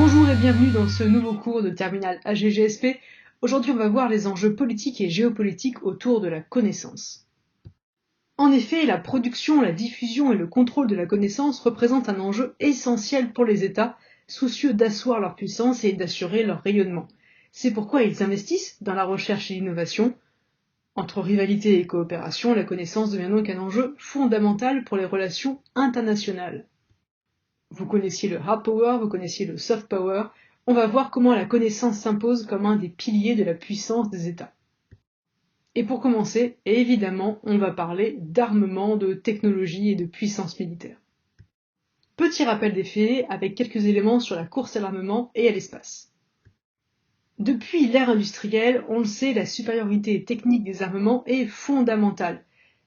Bonjour et bienvenue dans ce nouveau cours de terminale AGGSP. Aujourd'hui, on va voir les enjeux politiques et géopolitiques autour de la connaissance. En effet, la production, la diffusion et le contrôle de la connaissance représentent un enjeu essentiel pour les États, soucieux d'asseoir leur puissance et d'assurer leur rayonnement. C'est pourquoi ils investissent dans la recherche et l'innovation. Entre rivalité et coopération, la connaissance devient donc un enjeu fondamental pour les relations internationales. Vous connaissiez le hard power, vous connaissiez le soft power. On va voir comment la connaissance s'impose comme un des piliers de la puissance des États. Et pour commencer, évidemment, on va parler d'armement, de technologie et de puissance militaire. Petit rappel des faits avec quelques éléments sur la course à l'armement et à l'espace. Depuis l'ère industrielle, on le sait, la supériorité technique des armements est fondamentale.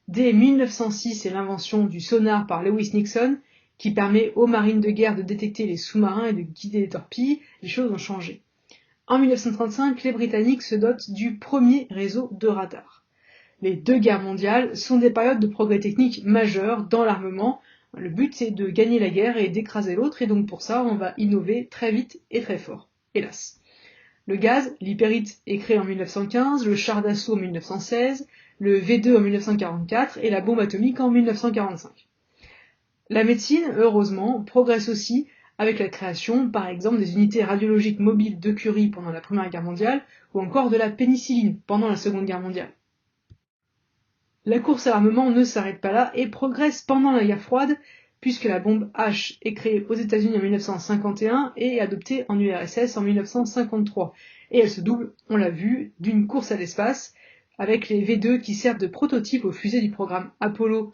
Dès 1906 et l'invention du sonar par Lewis Nixon, qui permet aux marines de guerre de détecter les sous-marins et de guider les torpilles, les choses ont changé. En 1935, les Britanniques se dotent du premier réseau de radars. Les deux guerres mondiales sont des périodes de progrès techniques majeurs dans l'armement. Le but, c'est de gagner la guerre et d'écraser l'autre, et donc pour ça, on va innover très vite et très fort. Hélas. Le gaz, l'hypérite, est créé en 1915, le char d'assaut en 1916, le V2 en 1944 et la bombe atomique en 1945. La médecine, heureusement, progresse aussi avec la création, par exemple, des unités radiologiques mobiles de Curie pendant la Première Guerre mondiale ou encore de la pénicilline pendant la Seconde Guerre mondiale. La course à l'armement ne s'arrête pas là et progresse pendant la guerre froide puisque la bombe H est créée aux États-Unis en 1951 et adoptée en URSS en 1953. Et elle se double, on l'a vu, d'une course à l'espace avec les V2 qui servent de prototype aux fusées du programme Apollo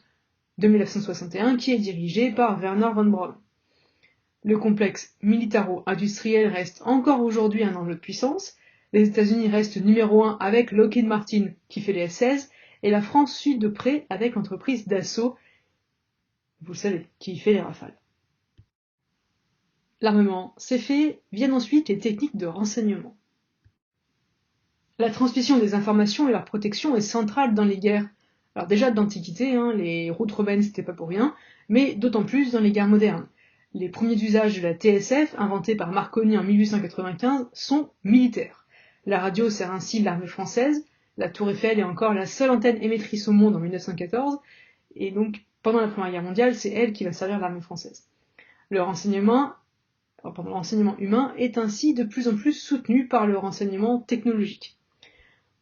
de 1961 qui est dirigé par Wernher von Braun. Le complexe militaro-industriel reste encore aujourd'hui un enjeu de puissance. Les États-Unis restent numéro 1 avec Lockheed Martin qui fait les F-16 et la France suit de près avec l'entreprise Dassault, vous le savez, qui fait les Rafales. L'armement, c'est fait, viennent ensuite les techniques de renseignement. La transmission des informations et leur protection est centrale dans les guerres. Alors déjà de l'Antiquité, les routes romaines c'était pas pour rien, mais d'autant plus dans les guerres modernes. Les premiers usages de la TSF, inventés par Marconi en 1895, sont militaires. La radio sert ainsi l'armée française, la Tour Eiffel est encore la seule antenne émettrice au monde en 1914, et donc pendant la Première Guerre mondiale, c'est elle qui va servir l'armée française. Le renseignement humain est ainsi de plus en plus soutenu par le renseignement technologique.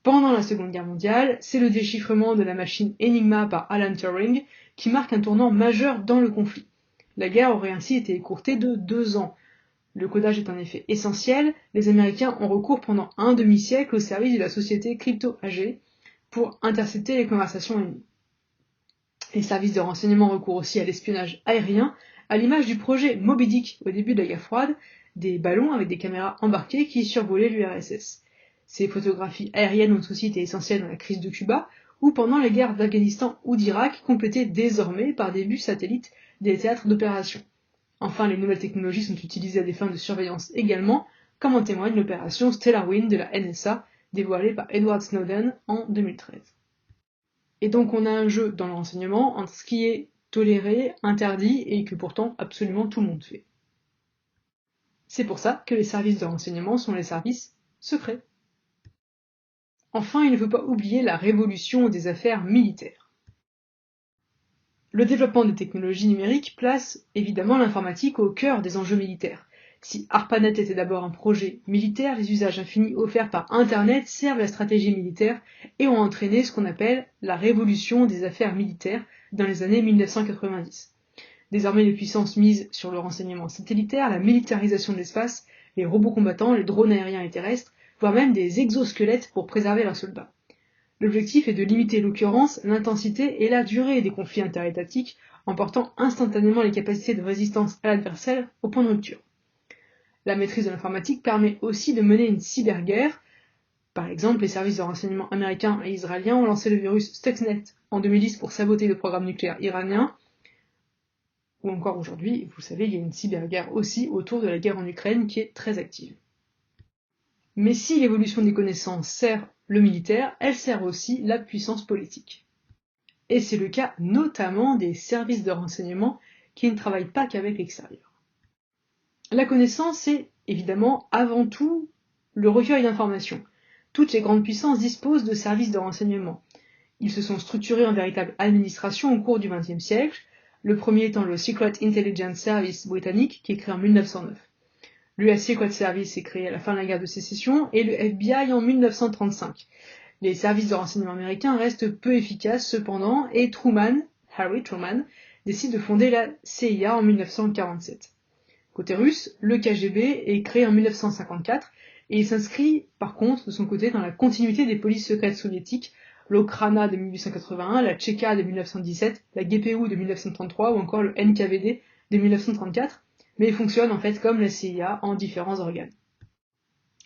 Pendant la Seconde Guerre mondiale, c'est le déchiffrement de la machine Enigma par Alan Turing qui marque un tournant majeur dans le conflit. La guerre aurait ainsi été écourtée de 2 ans. Le codage est en effet essentiel. Les Américains ont recours pendant un demi-siècle au service de la société Crypto AG pour intercepter les conversations ennemies. Les services de renseignement recourent aussi à l'espionnage aérien, à l'image du projet Moby Dick au début de la guerre froide, des ballons avec des caméras embarquées qui survolaient l'URSS. Ces photographies aériennes ont aussi été essentielles dans la crise de Cuba ou pendant les guerres d'Afghanistan ou d'Irak, complétées désormais par des vues satellites des théâtres d'opération. Enfin, les nouvelles technologies sont utilisées à des fins de surveillance également, comme en témoigne l'opération Stellar Wind de la NSA, dévoilée par Edward Snowden en 2013. Et donc on a un jeu dans le renseignement entre ce qui est toléré, interdit et que pourtant absolument tout le monde fait. C'est pour ça que les services de renseignement sont les services secrets. Enfin, il ne faut pas oublier la révolution des affaires militaires. Le développement des technologies numériques place évidemment l'informatique au cœur des enjeux militaires. Si ARPANET était d'abord un projet militaire, les usages infinis offerts par Internet servent la stratégie militaire et ont entraîné ce qu'on appelle la révolution des affaires militaires dans les années 1990. Désormais, les puissances misent sur le renseignement satellitaire, la militarisation de l'espace, les robots combattants, les drones aériens et terrestres, voire même des exosquelettes pour préserver leurs soldats. L'objectif est de limiter l'occurrence, l'intensité et la durée des conflits interétatiques en portant instantanément les capacités de résistance à l'adversaire au point de rupture. La maîtrise de l'informatique permet aussi de mener une cyberguerre. Par exemple, les services de renseignement américains et israéliens ont lancé le virus Stuxnet en 2010 pour saboter le programme nucléaire iranien. Ou encore aujourd'hui, vous savez, il y a une cyberguerre aussi autour de la guerre en Ukraine qui est très active. Mais si l'évolution des connaissances sert le militaire, elle sert aussi la puissance politique. Et c'est le cas notamment des services de renseignement qui ne travaillent pas qu'avec l'extérieur. La connaissance est évidemment, avant tout, le recueil d'informations. Toutes les grandes puissances disposent de services de renseignement. Ils se sont structurés en véritable administration au cours du XXe siècle, le premier étant le Secret Intelligence Service britannique, qui est créé en 1909. L'US Secret Service est créé à la fin de la guerre de sécession et le FBI en 1935. Les services de renseignement américains restent peu efficaces cependant et Harry Truman, décide de fonder la CIA en 1947. Côté russe, le KGB est créé en 1954 et il s'inscrit par contre de son côté dans la continuité des polices secrètes soviétiques, l'Okhrana de 1881, la Tchéka de 1917, la GPU de 1933 ou encore le NKVD de 1934, mais il fonctionne en fait comme la CIA en différents organes.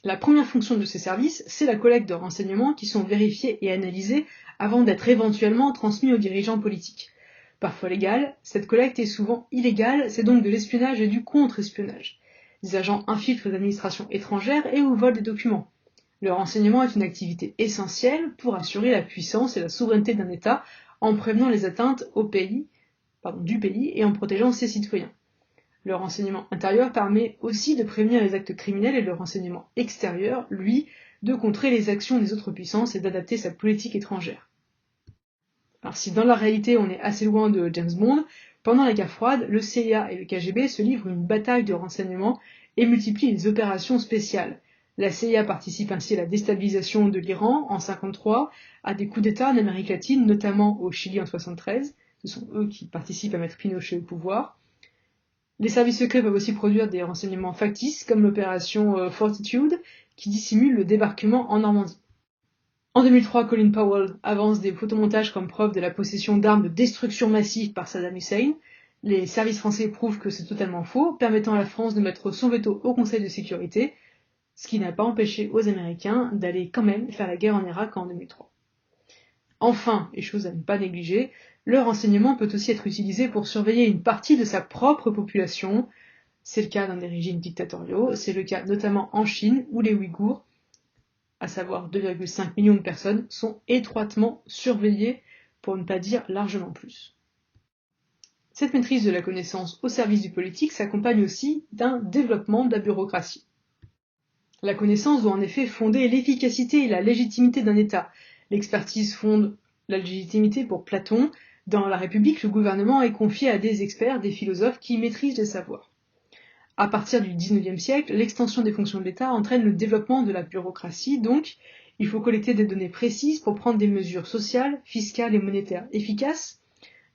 La première fonction de ces services, c'est la collecte de renseignements qui sont vérifiés et analysés avant d'être éventuellement transmis aux dirigeants politiques. Parfois légale, cette collecte est souvent illégale, c'est donc de l'espionnage et du contre-espionnage. Des agents infiltrent les administrations étrangères et ou volent des documents. Le renseignement est une activité essentielle pour assurer la puissance et la souveraineté d'un État en prévenant les atteintes du pays et en protégeant ses citoyens. Le renseignement intérieur permet aussi de prévenir les actes criminels et le renseignement extérieur, lui, de contrer les actions des autres puissances et d'adapter sa politique étrangère. Alors si dans la réalité on est assez loin de James Bond, pendant la guerre froide, le CIA et le KGB se livrent une bataille de renseignement et multiplient les opérations spéciales. La CIA participe ainsi à la déstabilisation de l'Iran en 1953, à des coups d'État en Amérique latine, notamment au Chili en 1973, ce sont eux qui participent à mettre Pinochet au pouvoir. Les services secrets peuvent aussi produire des renseignements factices, comme l'opération Fortitude, qui dissimule le débarquement en Normandie. En 2003, Colin Powell avance des photomontages comme preuve de la possession d'armes de destruction massive par Saddam Hussein. Les services français prouvent que c'est totalement faux, permettant à la France de mettre son veto au Conseil de sécurité, ce qui n'a pas empêché aux Américains d'aller quand même faire la guerre en Irak en 2003. Enfin, et chose à ne pas négliger, le renseignement peut aussi être utilisé pour surveiller une partie de sa propre population. C'est le cas dans des régimes dictatoriaux, c'est le cas notamment en Chine où les Ouïghours, à savoir 2,5 millions de personnes, sont étroitement surveillées, pour ne pas dire largement plus. Cette maîtrise de la connaissance au service du politique s'accompagne aussi d'un développement de la bureaucratie. La connaissance doit en effet fonder l'efficacité et la légitimité d'un État. L'expertise fonde la légitimité pour Platon. Dans la République, le gouvernement est confié à des experts, des philosophes qui maîtrisent les savoirs. À partir du XIXe siècle, l'extension des fonctions de l'État entraîne le développement de la bureaucratie, donc il faut collecter des données précises pour prendre des mesures sociales, fiscales et monétaires efficaces.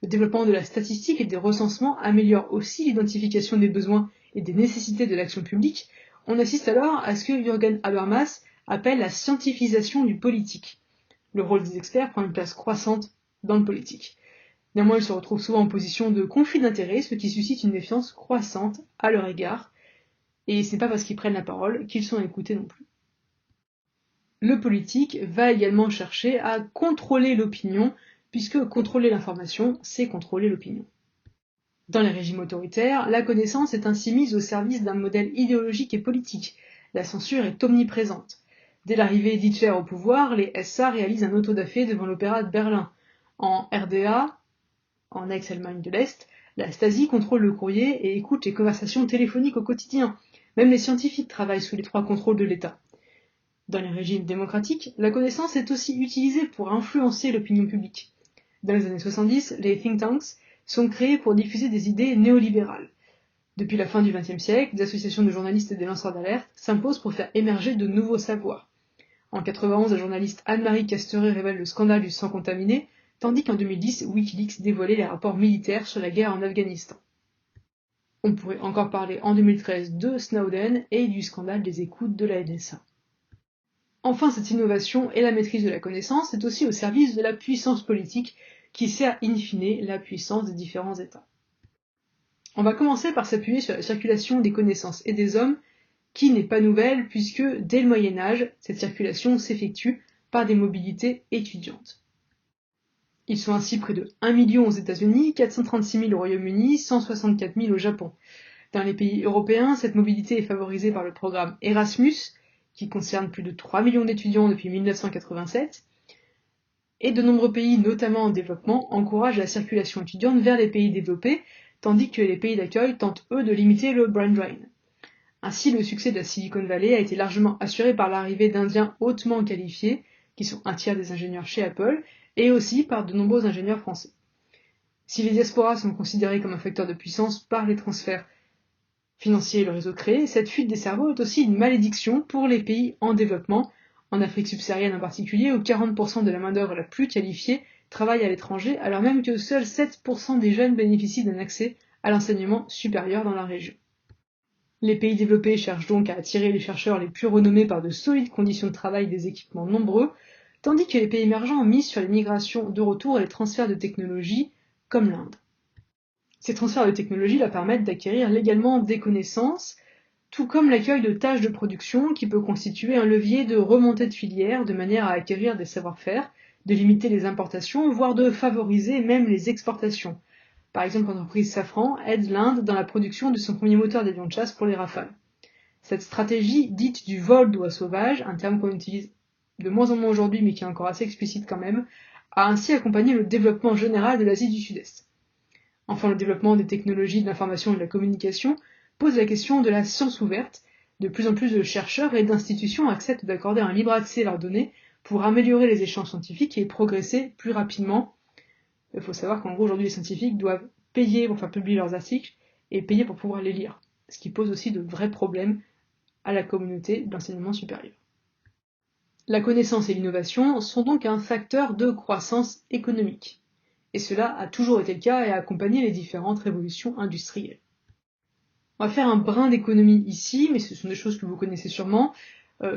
Le développement de la statistique et des recensements améliore aussi l'identification des besoins et des nécessités de l'action publique. On assiste alors à ce que Jürgen Habermas appelle la scientifisation du politique. Le rôle des experts prend une place croissante dans le politique. Néanmoins, ils se retrouvent souvent en position de conflit d'intérêts, ce qui suscite une méfiance croissante à leur égard, et c'est pas parce qu'ils prennent la parole qu'ils sont écoutés non plus. Le politique va également chercher à contrôler l'opinion, puisque contrôler l'information, c'est contrôler l'opinion. Dans les régimes autoritaires, la connaissance est ainsi mise au service d'un modèle idéologique et politique. La censure est omniprésente. Dès l'arrivée d'Hitler au pouvoir, les SA réalisent un auto-da-fé devant l'Opéra de Berlin. En RDA, en ex-Allemagne de l'Est, la Stasi contrôle le courrier et écoute les conversations téléphoniques au quotidien. Même les scientifiques travaillent sous les 3 contrôles de l'État. Dans les régimes démocratiques, la connaissance est aussi utilisée pour influencer l'opinion publique. Dans les années 70, les think tanks sont créés pour diffuser des idées néolibérales. Depuis la fin du XXe siècle, des associations de journalistes et des lanceurs d'alerte s'imposent pour faire émerger de nouveaux savoirs. En 1991, la journaliste Anne-Marie Casteret révèle le scandale du sang contaminé, tandis qu'en 2010, Wikileaks dévoilait les rapports militaires sur la guerre en Afghanistan. On pourrait encore parler en 2013 de Snowden et du scandale des écoutes de la NSA. Enfin, cette innovation et la maîtrise de la connaissance est aussi au service de la puissance politique qui sert in fine la puissance des différents États. On va commencer par s'appuyer sur la circulation des connaissances et des hommes, qui n'est pas nouvelle puisque dès le Moyen-Âge, cette circulation s'effectue par des mobilités étudiantes. Ils sont ainsi près de 1 million aux États-Unis, 436 000 au Royaume-Uni, 164 000 au Japon. Dans les pays européens, cette mobilité est favorisée par le programme Erasmus, qui concerne plus de 3 millions d'étudiants depuis 1987, et de nombreux pays, notamment en développement, encouragent la circulation étudiante vers les pays développés, tandis que les pays d'accueil tentent eux de limiter le brain drain. Ainsi, le succès de la Silicon Valley a été largement assuré par l'arrivée d'Indiens hautement qualifiés, qui sont un tiers des ingénieurs chez Apple, et aussi par de nombreux ingénieurs français. Si les diasporas sont considérées comme un facteur de puissance par les transferts financiers et le réseau créé, cette fuite des cerveaux est aussi une malédiction pour les pays en développement, en Afrique subsaharienne en particulier, où 40% de la main-d'œuvre la plus qualifiée travaille à l'étranger, alors même que seuls 7% des jeunes bénéficient d'un accès à l'enseignement supérieur dans la région. Les pays développés cherchent donc à attirer les chercheurs les plus renommés par de solides conditions de travail et des équipements nombreux, tandis que les pays émergents misent sur les migrations de retour et les transferts de technologies, comme l'Inde. Ces transferts de technologies leur permettent d'acquérir légalement des connaissances, tout comme l'accueil de tâches de production qui peut constituer un levier de remontée de filière de manière à acquérir des savoir-faire, de limiter les importations, voire de favoriser même les exportations. Par exemple, l'entreprise Safran aide l'Inde dans la production de son premier moteur d'avion de chasse pour les Rafales. Cette stratégie dite du vol d'oies sauvages, un terme qu'on utilise de moins en moins aujourd'hui mais qui est encore assez explicite quand même, a ainsi accompagné le développement général de l'Asie du Sud-Est. Enfin, le développement des technologies de l'information et de la communication pose la question de la science ouverte. De plus en plus de chercheurs et d'institutions acceptent d'accorder un libre accès à leurs données pour améliorer les échanges scientifiques et progresser plus rapidement. Il faut savoir qu'en gros, aujourd'hui, les scientifiques doivent payer pour faire publier leurs articles et payer pour pouvoir les lire, ce qui pose aussi de vrais problèmes à la communauté de l'enseignement supérieur. La connaissance et l'innovation sont donc un facteur de croissance économique. Et cela a toujours été le cas et a accompagné les différentes révolutions industrielles. On va faire un brin d'économie ici, mais ce sont des choses que vous connaissez sûrement.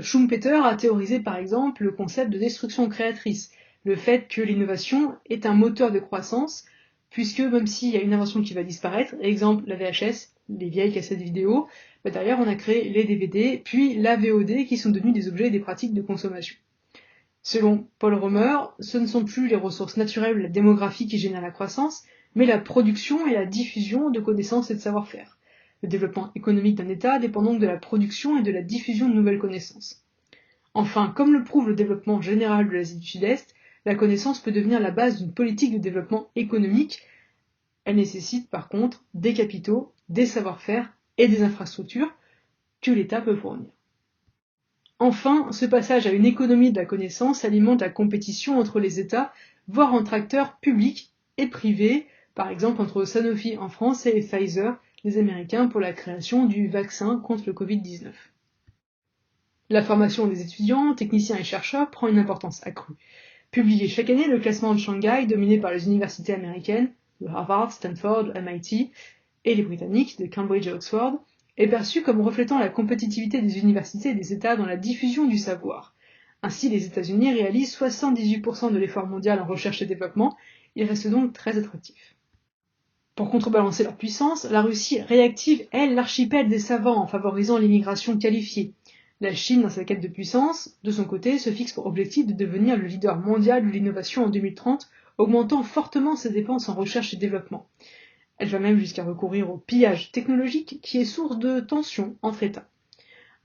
Schumpeter a théorisé par exemple le concept de destruction créatrice, le fait que l'innovation est un moteur de croissance, puisque même s'il y a une invention qui va disparaître, exemple la VHS, les vieilles cassettes vidéo, derrière on a créé les DVD, puis la VOD qui sont devenus des objets et des pratiques de consommation. Selon Paul Romer, ce ne sont plus les ressources naturelles ou la démographie qui génèrent la croissance, mais la production et la diffusion de connaissances et de savoir-faire. Le développement économique d'un État dépend donc de la production et de la diffusion de nouvelles connaissances. Enfin, comme le prouve le développement général de l'Asie du Sud-Est, la connaissance peut devenir la base d'une politique de développement économique. Elle nécessite par contre des capitaux, des savoir-faire et des infrastructures que l'État peut fournir. Enfin, ce passage à une économie de la connaissance alimente la compétition entre les États, voire entre acteurs publics et privés, par exemple entre Sanofi en France et Pfizer, les Américains, pour la création du vaccin contre le Covid-19. La formation des étudiants, techniciens et chercheurs prend une importance accrue. Publié chaque année, le classement de Shanghai, dominé par les universités américaines, de Harvard, Stanford, MIT, et les britanniques, de Cambridge et Oxford, est perçu comme reflétant la compétitivité des universités et des États dans la diffusion du savoir. Ainsi, les États-Unis réalisent 78% de l'effort mondial en recherche et développement, ils restent donc très attractifs. Pour contrebalancer leur puissance, la Russie réactive, elle, l'archipel des savants en favorisant l'immigration qualifiée. La Chine, dans sa quête de puissance, de son côté, se fixe pour objectif de devenir le leader mondial de l'innovation en 2030, augmentant fortement ses dépenses en recherche et développement. Elle va même jusqu'à recourir au pillage technologique qui est source de tensions entre États.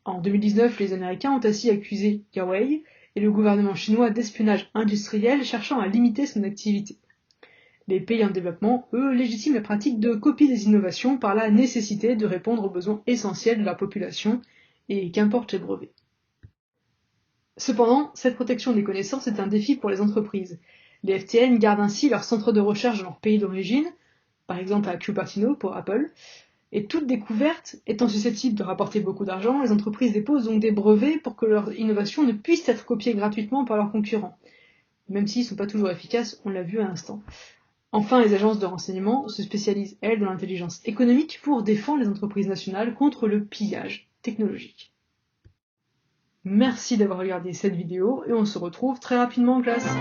En 2019, les Américains ont ainsi accusé Huawei et le gouvernement chinois d'espionnage industriel cherchant à limiter son activité. Les pays en développement, eux, légitiment la pratique de copie des innovations par la nécessité de répondre aux besoins essentiels de leur population, et qu'importent les brevets. Cependant, cette protection des connaissances est un défi pour les entreprises. Les FTN gardent ainsi leurs centres de recherche dans leur pays d'origine, par exemple à Cupertino pour Apple, et toute découverte étant susceptible de rapporter beaucoup d'argent, les entreprises déposent donc des brevets pour que leurs innovations ne puissent être copiées gratuitement par leurs concurrents, même s'ils ne sont pas toujours efficaces, on l'a vu à l'instant. Enfin, les agences de renseignement se spécialisent, elles, dans l'intelligence économique pour défendre les entreprises nationales contre le pillage technologique. Merci d'avoir regardé cette vidéo et on se retrouve très rapidement en classe.